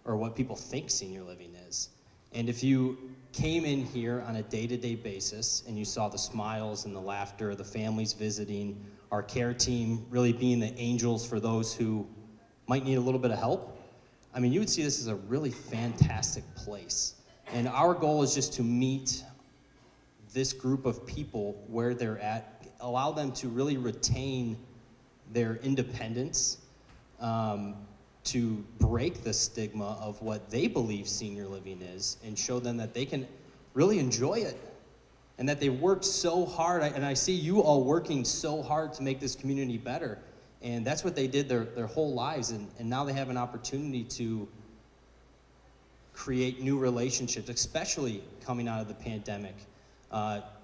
or what people think senior living is. And if you came in here on a day-to-day basis and you saw the smiles and the laughter, the families visiting, our care team really being the angels for those who might need a little bit of help, I mean, you would see this as a really fantastic place. And our goal is just to meet this group of people where they're at, allow them to really retain their independence, to break the stigma of what they believe senior living is, and show them that they can really enjoy it, and that they worked so hard. And I see you all working so hard to make this community better, and that's what they did their whole lives, and now they have an opportunity to create new relationships, especially coming out of the pandemic.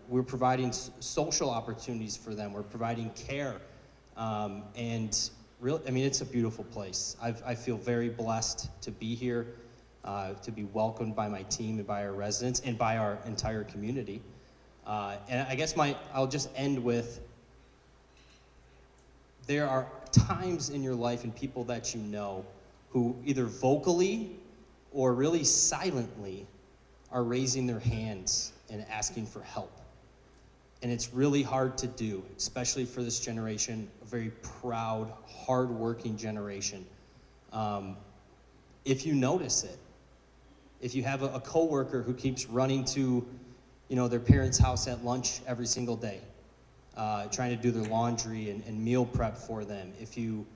We're providing social opportunities for them. We're providing care, and really, I mean, it's a beautiful place. I feel very blessed to be here, to be welcomed by my team and by our residents and by our entire community. And I guess I'll just end with, there are times in your life and people that you know who either vocally or really silently are raising their hands and asking for help. And it's really hard to do, especially for this generation, a very proud, hardworking generation. If you notice it, if you have a coworker who keeps running to, their parents' house at lunch every single day, trying to do their laundry and meal prep for them, if you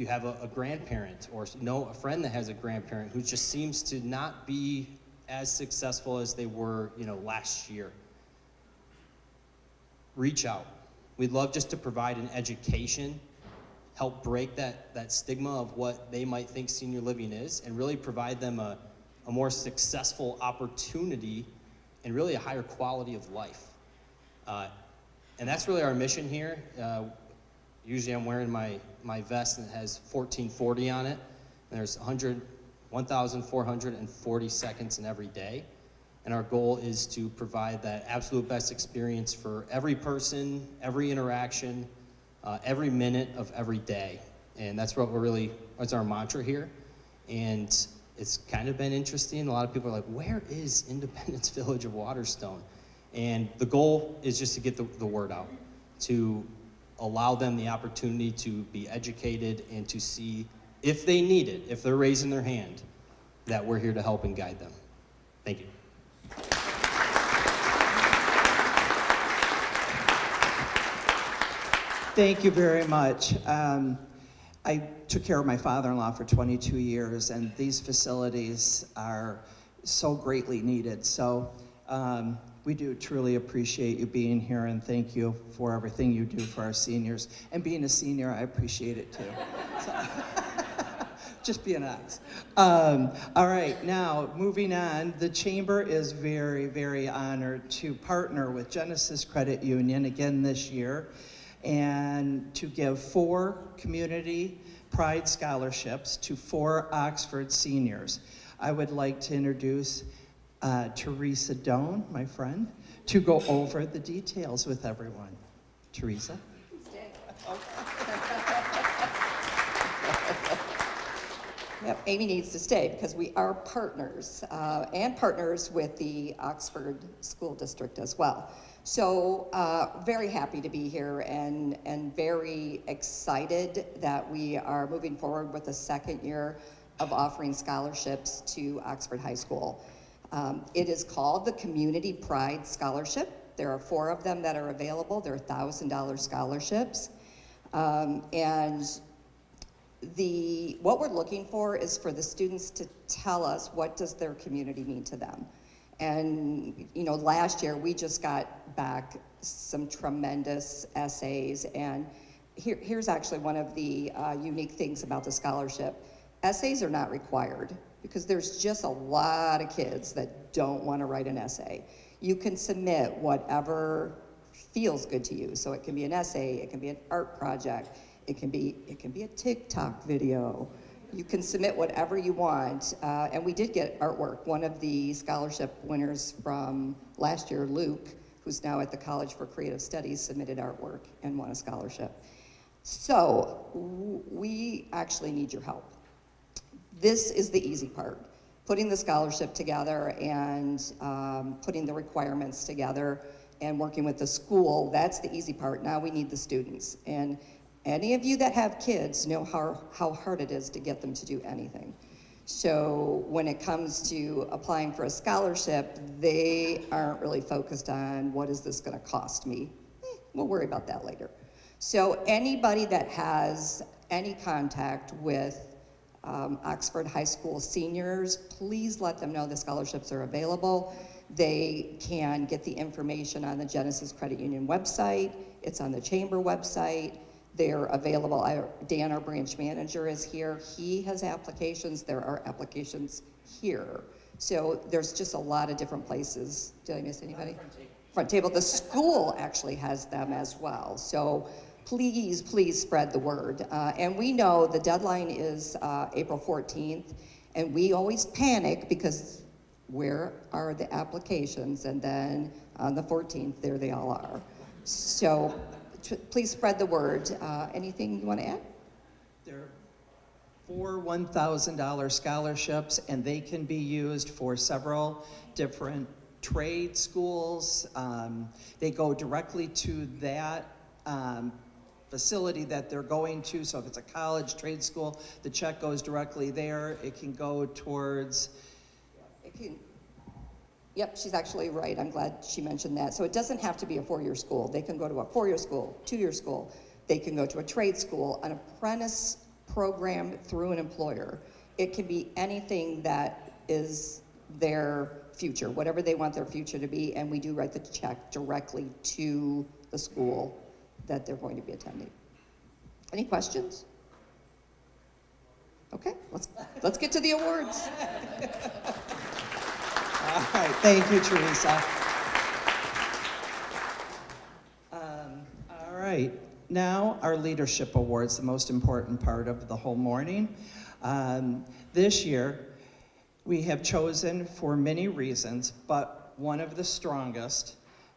have a grandparent or know a friend that has a grandparent who just seems to not be as successful as they were, last year, reach out. We'd love just to provide an education, help break that stigma of what they might think senior living is, and really provide them a more successful opportunity and really a higher quality of life. And that's really our mission here. Usually I'm wearing my vest and it has 1440 on it. And there's 1,440 seconds in every day. And our goal is to provide that absolute best experience for every person, every interaction, every minute of every day. And that's that's our mantra here. And it's kind of been interesting. A lot of people are like, where is Independence Village of Waterstone? And the goal is just to get the word out, to allow them the opportunity to be educated and to see if they need it, if they're raising their hand, that we're here to help and guide them. Thank you. Thank you very much. I took care of my father-in-law for 22 years, and these facilities are so greatly needed. So we do truly appreciate you being here, and thank you for everything you do for our seniors. And being a senior, I appreciate it too. So, just being honest. All right, now moving on, the Chamber is very, very honored to partner with Genesis Credit Union again this year, and to give 4 Community Pride Scholarships to 4 Oxford seniors. I would like to introduce Teresa Doan, my friend, to go over the details with everyone. Teresa? Yep, Amy needs to stay because we are partners and partners with the Oxford School District as well. So very happy to be here and very excited that we are moving forward with the second year of offering scholarships to Oxford High School. It is called the Community Pride Scholarship. There are 4 of them that are available. They're $1,000 scholarships. What we're looking for is for the students to tell us what does their community mean to them. And last year we just got back some tremendous essays, and here's actually one of the unique things about the scholarship. Essays are not required because there's just a lot of kids that don't want to write an essay. You can submit whatever feels good to you. So it can be an essay, it can be an art project, it can be a TikTok video. You can submit whatever you want, and we did get artwork. One of the scholarship winners from last year, Luke, who's now at the College for Creative Studies, submitted artwork and won a scholarship. So we actually need your help. This is the easy part, putting the scholarship together and putting the requirements together and working with the school. That's the easy part. Now we need the students. And any of you that have kids know how hard it is to get them to do anything. So when it comes to applying for a scholarship, they aren't really focused on what is this gonna cost me. We'll worry about that later. So anybody that has any contact with Oxford High School seniors, please let them know the scholarships are available. They can get the information on the Genesis Credit Union website. It's on the Chamber website. They're available. Dan, our branch manager, is here. He has applications. There are applications here. So there's just a lot of different places. Did I miss anybody? Front table. The school actually has them as well. So please, please spread the word. And we know the deadline is April 14th, and we always panic because where are the applications? And then on the 14th, there they all are. So please spread the word. Anything you want to add? 4 $1,000 scholarships, and they can be used for several different trade schools. They go directly to that facility that they're going to. So if it's a college, trade school, the check goes directly there. It can go towards. Yep, she's actually right. I'm glad she mentioned that. So it doesn't have to be a 4-year school. They can go to a 4-year school, 2-year school. They can go to a trade school, an apprentice program through an employer. It can be anything that is their future, whatever they want their future to be, and we do write the check directly to the school that they're going to be attending. Any questions? Okay, let's get to the awards. All right, thank you, Teresa. All right, now our leadership awards, the most important part of the whole morning. This year, we have chosen, for many reasons, but one of the strongest,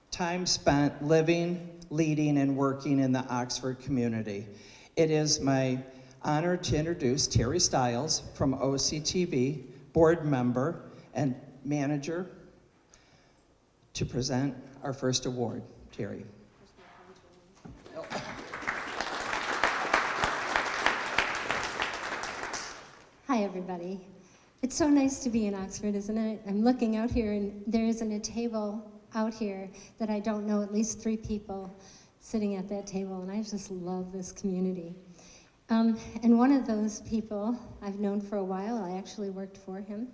time spent living, leading, and working in the Oxford community. It is my honor to introduce Terry Stiles from OCTV, board member and manager, to present our first award. Terry. Hi, everybody. It's so nice to be in Oxford, isn't it? I'm looking out here, and there isn't a table out here that I don't know at least 3 people sitting at that table, and I just love this community. And one of those people I've known for a while. I actually worked for him.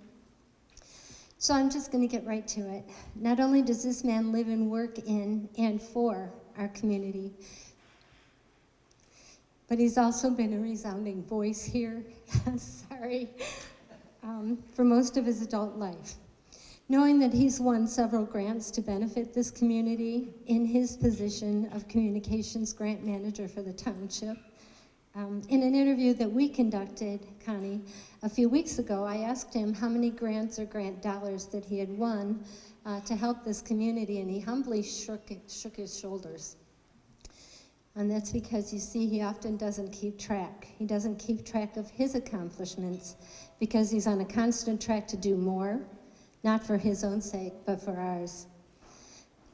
So I'm just going to get right to it. Not only does this man live and work in and for our community, but he's also been a resounding voice here, sorry, for most of his adult life. Knowing that he's won several grants to benefit this community in his position of communications grant manager for the township. In an interview that we conducted, Connie, a few weeks ago, I asked him how many grants or grant dollars that he had won to help this community, and he humbly shook his shoulders. And that's because, you see, he often doesn't keep track. He doesn't keep track of his accomplishments because he's on a constant track to do more, not for his own sake, but for ours.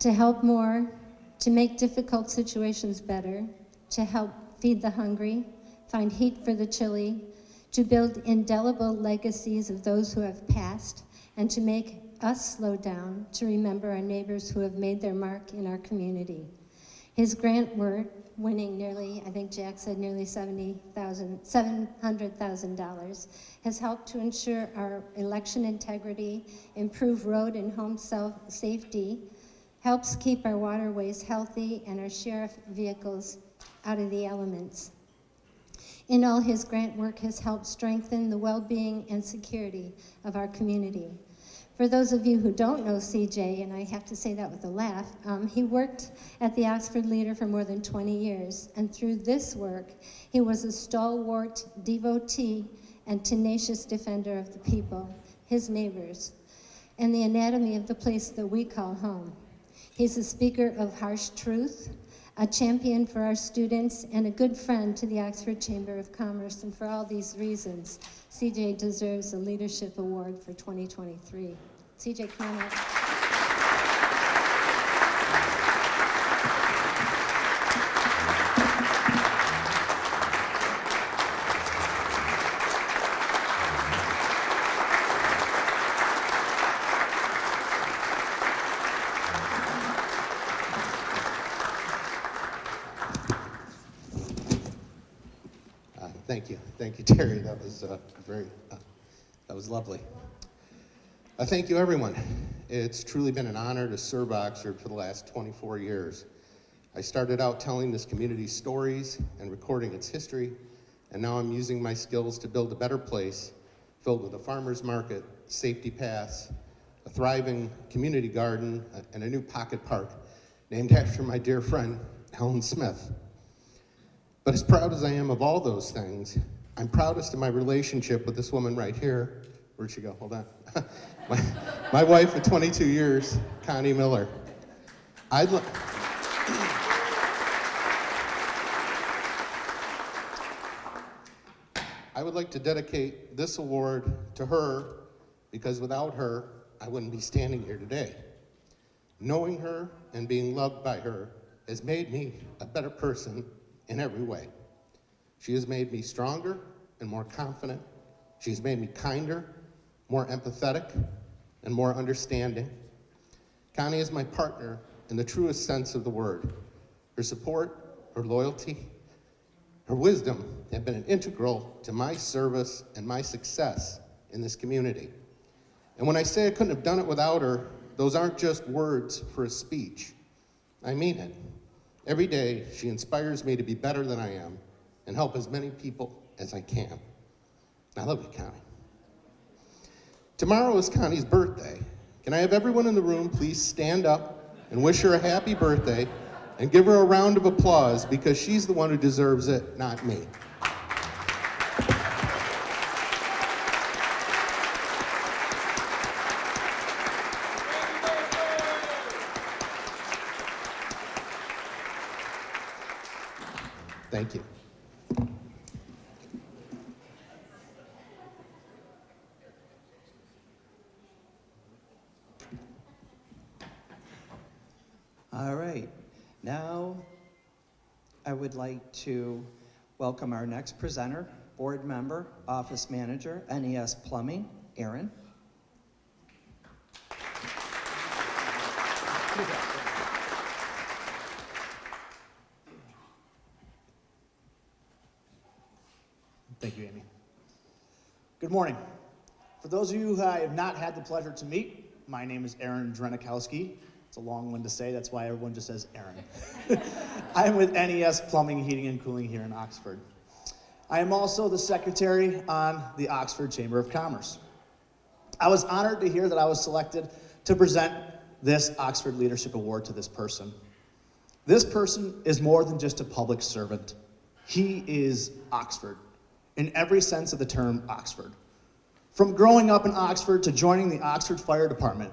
To help more, to make difficult situations better, to help feed the hungry, find heat for the chilly, to build indelible legacies of those who have passed, and to make us slow down to remember our neighbors who have made their mark in our community. His grant work, winning nearly, I think Jack said nearly $700,000, has helped to ensure our election integrity, improve road and home safety, helps keep our waterways healthy, and our sheriff vehicles out of the elements. In all, his grant work has helped strengthen the well-being and security of our community. For those of you who don't know CJ, and I have to say that with a laugh, he worked at the Oxford Leader for more than 20 years, and through this work, he was a stalwart devotee and tenacious defender of the people, his neighbors, and the anatomy of the place that we call home. He's a speaker of harsh truth, a champion for our students, and a good friend to the Oxford Chamber of Commerce. And for all these reasons, CJ deserves a Leadership Award for 2023. CJ, come on up. Thank you, Terry. That was that was lovely. Thank you, everyone. It's truly been an honor to serve Oxford for the last 24 years. I started out telling this community's stories and recording its history, and now I'm using my skills to build a better place filled with a farmer's market, safety paths, a thriving community garden, and a new pocket park named after my dear friend, Helen Smith. But as proud as I am of all those things, I'm proudest of my relationship with this woman right here. Where'd she go? Hold on. my wife of 22 years, Connie Miller. I'd I would like to dedicate this award to her because without her, I wouldn't be standing here today. Knowing her and being loved by her has made me a better person in every way. She has made me stronger and more confident. She's made me kinder, more empathetic, and more understanding. Connie is my partner in the truest sense of the word. Her support, her loyalty, her wisdom have been integral to my service and my success in this community. And when I say I couldn't have done it without her, those aren't just words for a speech. I mean it. Every day, she inspires me to be better than I am and help as many people as I can. I love you, Connie. Tomorrow is Connie's birthday. Can I have everyone in the room please stand up and wish her a happy birthday and give her a round of applause because she's the one who deserves it, not me. Thank you. All right, now I would like to welcome our next presenter, board member, office manager, NES Plumbing, Aaron. Thank you, Amy. Good morning. For those of you who I have not had the pleasure to meet, my name is Aaron Drenikowski. It's a long one to say, that's why everyone just says Aaron. I am with NES Plumbing, Heating, and Cooling here in Oxford. I am also the secretary on the Oxford Chamber of Commerce. I was honored to hear that I was selected to present this Oxford Leadership Award to this person. This person is more than just a public servant. He is Oxford, in every sense of the term Oxford. From growing up in Oxford to joining the Oxford Fire Department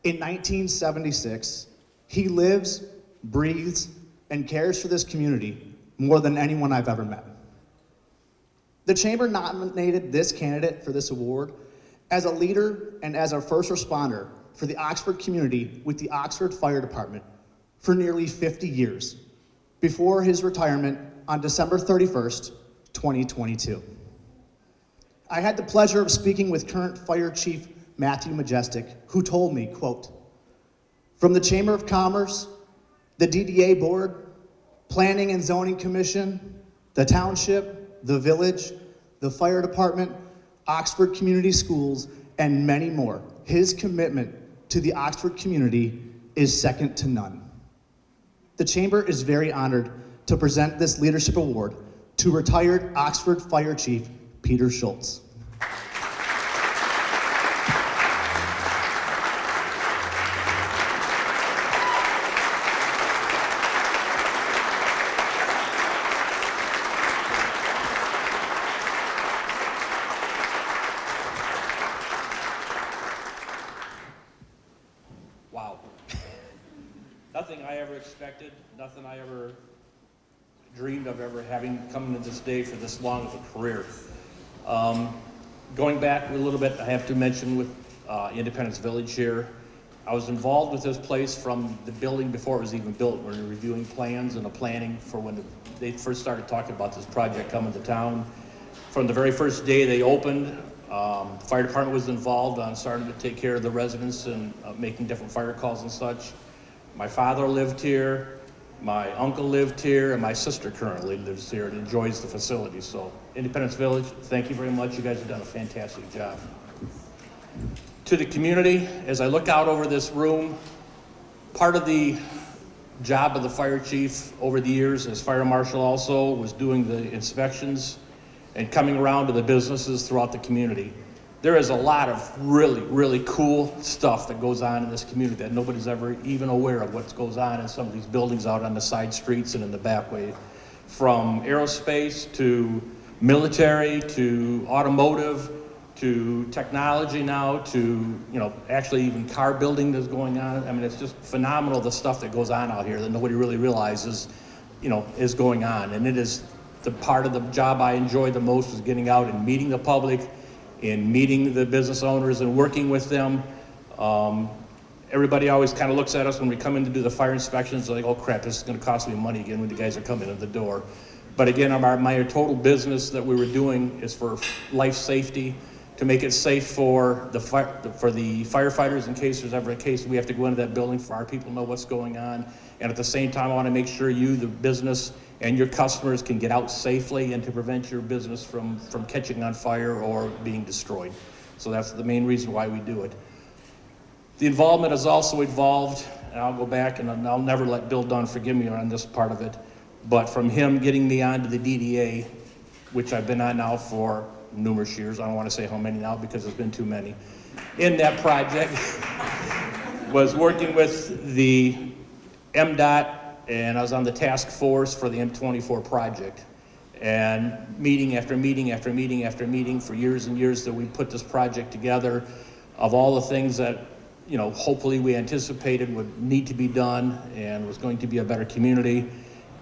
in 1976, he lives, breathes, and cares for this community more than anyone I've ever met. The Chamber nominated this candidate for this award as a leader and as a first responder for the Oxford community with the Oxford Fire Department for nearly 50 years, before his retirement on December 31st, 2022. I had the pleasure of speaking with current Fire Chief Matthew Majestic, who told me, quote, "From the Chamber of Commerce, the DDA Board, Planning and Zoning Commission, the Township, the Village, the Fire Department, Oxford Community Schools, and many more, his commitment to the Oxford community is second to none." The Chamber is very honored to present this leadership award to retired Oxford Fire Chief Peter Schultz. Wow. Nothing I ever expected, nothing I ever dreamed of ever having come into this day for this long of a career. Going back a little bit, I have to mention with Independence Village here, I was involved with this place from the building before it was even built. We were reviewing plans and the planning for when they first started talking about this project coming to town. From the very first day they opened, the fire department was involved on starting to take care of the residents and making different fire calls and such. My father lived here, my uncle lived here, and my sister currently lives here and enjoys the facility. So Independence Village, thank you very much. You guys have done a fantastic job. To the community, as I look out over this room, part of the job of the fire chief over the years as fire marshal also was doing the inspections and coming around to the businesses throughout the community. There is a lot of really, really cool stuff that goes on in this community that nobody's ever even aware of what goes on in some of these buildings out on the side streets and in the back way. From aerospace to military to automotive to technology now to, actually even car building that's going on. I mean, it's just phenomenal the stuff that goes on out here that nobody really realizes, is going on. And it is the part of the job I enjoyed the most was getting out and meeting the public and meeting the business owners and working with them. Everybody always kind of looks at us when we come in to do the fire inspections, like, oh crap, this is going to cost me money again when the guys are coming in the door. But again, my total business that we were doing is for life safety, to make it safe for the firefighters in case there's ever a case we have to go into that building, for our people to know what's going on. And at the same time, I want to make sure you, the business, and your customers can get out safely and to prevent your business from catching on fire or being destroyed. So that's the main reason why we do it. The involvement has also evolved, and I'll go back and I'll never let Bill Dunn forgive me on this part of it, but from him getting me onto the DDA, which I've been on now for numerous years, I don't want to say how many now because there's been too many, in that project, was working with the MDOT, and I was on the task force for the M24 project. And meeting after meeting after meeting after meeting for years and years that we put this project together, of all the things that, you know, hopefully we anticipated would need to be done and was going to be a better community.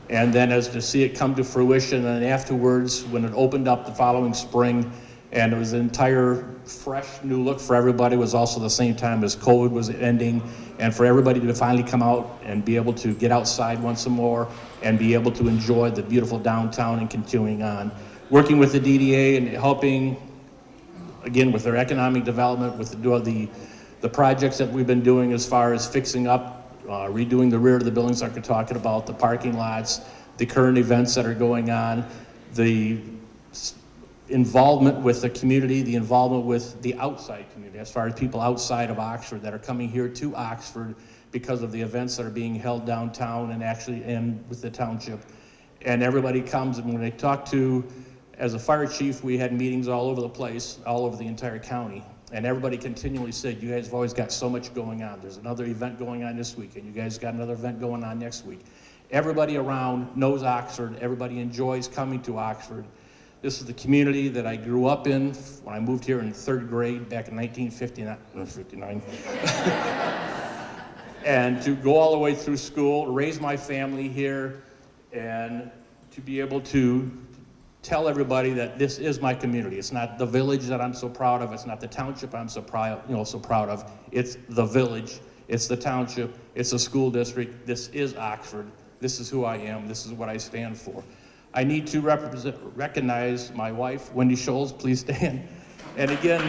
And then as to see it come to fruition, and afterwards, when it opened up the following spring, and it was an entire fresh new look for everybody, it was also the same time as COVID was ending, and for everybody to finally come out and be able to get outside once more and be able to enjoy the beautiful downtown and continuing on. Working with the DDA and helping, again, with their economic development, with the projects that we've been doing as far as fixing up, redoing the rear of the buildings like we're talking about, the parking lots, the current events that are going on, the involvement with the community, the involvement with the outside community, as far as people outside of Oxford that are coming here to Oxford because of the events that are being held downtown and actually in with the township. And everybody comes, and when I talk to, as a fire chief, we had meetings all over the place, all over the entire county. And everybody continually said, you guys have always got so much going on. There's another event going on this week, and you guys got another event going on next week. Everybody around knows Oxford. Everybody enjoys coming to Oxford. This is the community that I grew up in when I moved here in 3rd grade back in 1959. And to go all the way through school, raise my family here, and to be able to tell everybody that this is my community. It's not the village that I'm so proud of. It's not the township I'm so proud of. It's the village. It's the township. It's the school district. This is Oxford. This is who I am. This is what I stand for. I need to recognize my wife, Wendy Scholes. Please stand. And again,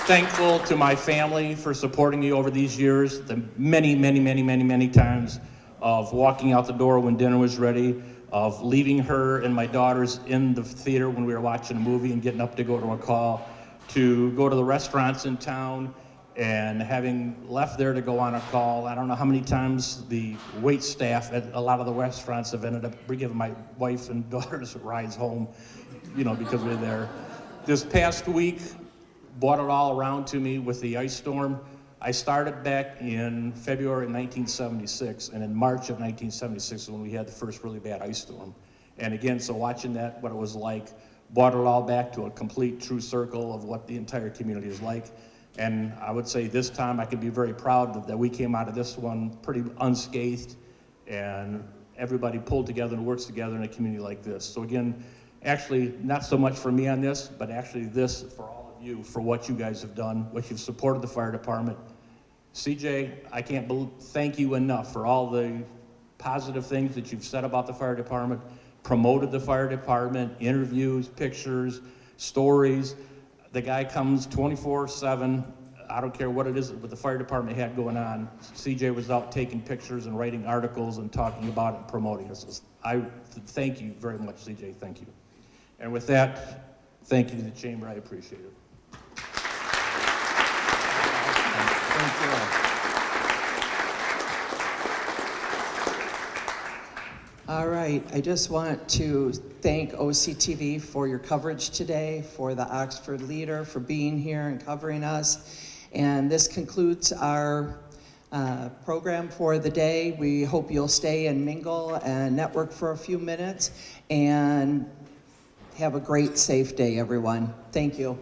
thankful to my family for supporting me over these years, the many times of walking out the door when dinner was ready, of leaving her and my daughters in the theater when we were watching a movie and getting up to go to a call, to go to the restaurants in town and having left there to go on a call. I don't know how many times the wait staff at a lot of the restaurants have ended up giving my wife and daughters rides home, you know, because we're there. This past week, brought it all around to me with the ice storm. I started back in February 1976, and in March of 1976 when we had the first really bad ice storm. And again, so watching that, what it was like, brought it all back to a complete true circle of what the entire community is like. And I would say this time I can be very proud that we came out of this one pretty unscathed, and everybody pulled together and works together in a community like this. So again, actually not so much for me on this, but actually this for all of you, for what you guys have done, what you've supported the fire department. CJ, I can't thank you enough for all the positive things that you've said about the fire department, promoted the fire department, interviews, pictures, stories. The guy comes 24/7. I don't care what it is that the fire department had going on. CJ was out taking pictures and writing articles and talking about it and promoting us. I thank you very much, CJ. Thank you. And with that, thank you to the chamber. I appreciate it. Thank you. All right, I just want to thank OCTV for your coverage today, for the Oxford Leader for being here and covering us. And this concludes our program for the day. We hope you'll stay and mingle and network for a few minutes, and have a great, safe day, everyone. Thank you.